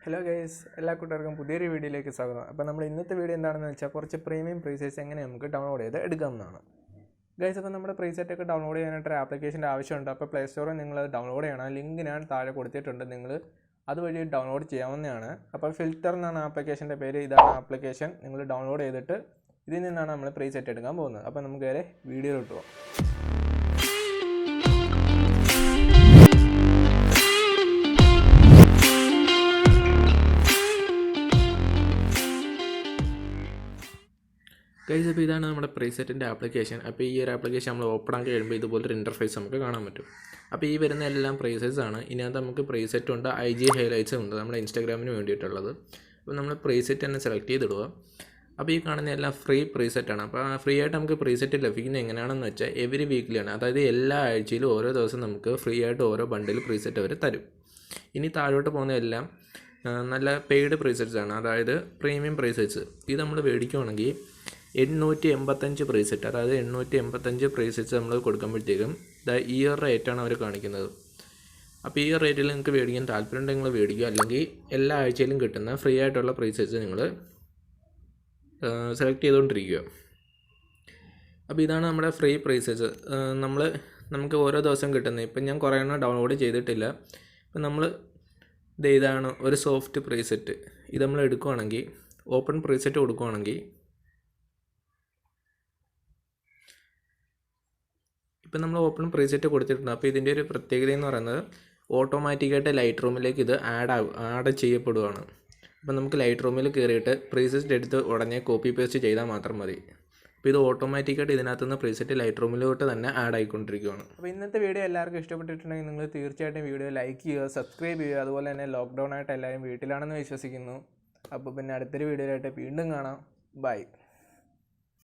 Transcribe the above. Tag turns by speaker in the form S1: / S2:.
S1: Hello guys, എല്ലാ കൂട്ടുകാർക്കും പുതിയൊരു വീഡിയോയിലേക്ക് സ്വാഗതം. അപ്പോൾ നമ്മൾ ഇന്നത്തെ വീഡിയോ എന്താണെന്ന് വെച്ചാൽ കുറച്ച് പ്രീമിയം പ്രീസെറ്റ്സ് എങ്ങനെ നമുക്ക് ഡൗൺലോഡ് ചെയ്ത് എടുക്കാമെന്നാണ്. ഗൈസ്, അപ്പോൾ നമ്മുടെ പ്രീസെറ്റൊക്കെ ഡൗൺലോഡ് ചെയ്യാനായിട്ട് ഒരു ആപ്ലിക്കേഷൻ്റെ ആവശ്യമുണ്ട്. അപ്പോൾ പ്ലേ സ്റ്റോറിൽ നിങ്ങൾ ഡൗൺലോഡ് ചെയ്യണം. ലിങ്ക് ഞാൻ താഴെ കൊടുത്തിട്ടുണ്ട്. നിങ്ങൾ അതുവഴി ഡൗൺലോഡ് ചെയ്യാവുന്നതാണ്. അപ്പോൾ ഫിൽറ്റർ എന്നാണ് ആപ്ലിക്കേഷൻ്റെ പേര്. ഇതാണ് ആപ്ലിക്കേഷൻ. നിങ്ങൾ ഡൗൺലോഡ് ചെയ്തിട്ട് ഇതിൽ നിന്നാണ് നമ്മൾ പ്രീസെറ്റ് എടുക്കാൻ പോകുന്നത്. അപ്പോൾ നമുക്ക് വരെ വീഡിയോയിലോട്ട് പോകാം. ഗൈസ്, അപ്പോൾ ഇതാണ് നമ്മുടെ പ്രീസെറ്റിൻ്റെ ആപ്ലിക്കേഷൻ. അപ്പോൾ ഈ ഒരു ആപ്ലിക്കേഷൻ നമ്മൾ ഓപ്പൺ ആക്കി കഴിയുമ്പോൾ ഇതുപോലൊരു ഇൻ്റർഫേസ് നമുക്ക് കാണാൻ പറ്റും. അപ്പോൾ ഈ വരുന്ന എല്ലാം പ്രീസെറ്റ്സ് ആണ്. ഇതിനകത്ത് നമുക്ക് പ്രീസെറ്റ് ഉണ്ട്, IG ഹൈലൈറ്റ്സ് ഉണ്ട്, നമ്മുടെ ഇൻസ്റ്റാഗ്രാമിന് വേണ്ടിയിട്ടുള്ളത്. അപ്പോൾ നമ്മൾ പ്രീസെറ്റ് തന്നെ സെലക്ട് ചെയ്തിടുക. അപ്പോൾ ഈ കാണുന്ന എല്ലാം ഫ്രീ പ്രീസെറ്റാണ്. അപ്പോൾ ഫ്രീ ആയിട്ട് നമുക്ക് പ്രീസെറ്റ് ലഭിക്കുന്നത് എങ്ങനെയാണെന്ന് വെച്ചാൽ എവരി വീക്കിലാണ്, അതായത് എല്ലാ ആഴ്ചയിലും ഓരോ ദിവസം നമുക്ക് ഫ്രീ ആയിട്ട് ഓരോ ബണ്ടിൽ പ്രീസെറ്റ് അവർ തരും. ഇനി താഴോട്ട് പോകുന്നതെല്ലാം നല്ല പെയ്ഡ് പ്രീസെറ്റ്സ് ആണ്, അതായത് പ്രീമിയം പ്രീസെറ്റ്സ്. ഇത് നമ്മൾ മേടിക്കുകയാണെങ്കിൽ 885 പ്രീസെറ്റ്, അതായത് 885 പ്രീസെറ്റ്സ് നമ്മൾ കൊടുക്കുമ്പോഴത്തേക്കും ഈ ഒരു റേറ്റാണ് അവർ കാണിക്കുന്നത്. അപ്പോൾ ഈ റേറ്റിൽ നിങ്ങൾക്ക് മേടിക്കാൻ താല്പര്യമുണ്ടെങ്കിൽ നിങ്ങൾ മേടിക്കുക, അല്ലെങ്കിൽ എല്ലാ ആഴ്ചയിലും കിട്ടുന്ന ഫ്രീ ആയിട്ടുള്ള പ്രീസെറ്റ്സ് നിങ്ങൾ സെലക്ട് ചെയ്തുകൊണ്ടിരിക്കുക. അപ്പോൾ ഇതാണ് നമ്മുടെ ഫ്രീ പ്രീസെറ്റ്സ്. നമുക്ക് ഓരോ ദിവസം കിട്ടുന്നത്. ഇപ്പം ഞാൻ കുറേ എണ്ണം ഡൗൺലോഡ് ചെയ്തിട്ടില്ല. ഇപ്പം നമ്മൾ ഇതാണ് ഒരു സോഫ്റ്റ് പ്രീസെറ്റ്. ഇത് നമ്മൾ എടുക്കുകയാണെങ്കിൽ ഓപ്പൺ പ്രീസെറ്റ് കൊടുക്കുകയാണെങ്കിൽ ഇപ്പം നമ്മൾ ഓപ്പൺ പ്രീസെറ്റ് കൊടുത്തിട്ടുണ്ട്. അപ്പോൾ ഇതിൻ്റെ ഒരു പ്രത്യേകത എന്ന് പറയുന്നത് ഓട്ടോമാറ്റിക്കായിട്ട് ലൈറ്റ് റൂമിലേക്ക് ഇത് ആഡ് ചെയ്യപ്പെടുകയാണ്. അപ്പോൾ നമുക്ക് ലൈറ്റ് റൂമിൽ കയറിയിട്ട് പ്രീസെറ്റ് എടുത്ത് ഉടനെ കോപ്പി പേസ്റ്റ് ചെയ്താൽ മാത്രം മതി. അപ്പോൾ ഇത് ഓട്ടോമാറ്റിക്കായിട്ട് ഇതിനകത്തുനിന്ന് പ്രീസെറ്റ് ലൈറ്റ് റൂമിലോട്ട് തന്നെ ആഡ് ആയിക്കൊണ്ടിരിക്കുകയാണ്. അപ്പോൾ ഇന്നത്തെ വീഡിയോ എല്ലാവർക്കും ഇഷ്ടപ്പെട്ടിട്ടുണ്ടെങ്കിൽ നിങ്ങൾ തീർച്ചയായിട്ടും വീഡിയോ ലൈക്ക് ചെയ്യുക, സബ്സ്ക്രൈബ് ചെയ്യുക. അതുപോലെ തന്നെ ലോക്ക്ഡൗൺ ആയിട്ട് എല്ലാവരും വീട്ടിലാണെന്ന് വിശ്വസിക്കുന്നു. അപ്പോൾ പിന്നെ അടുത്തൊരു വീഡിയോയിലായിട്ട് വീണ്ടും കാണാം. ബൈ.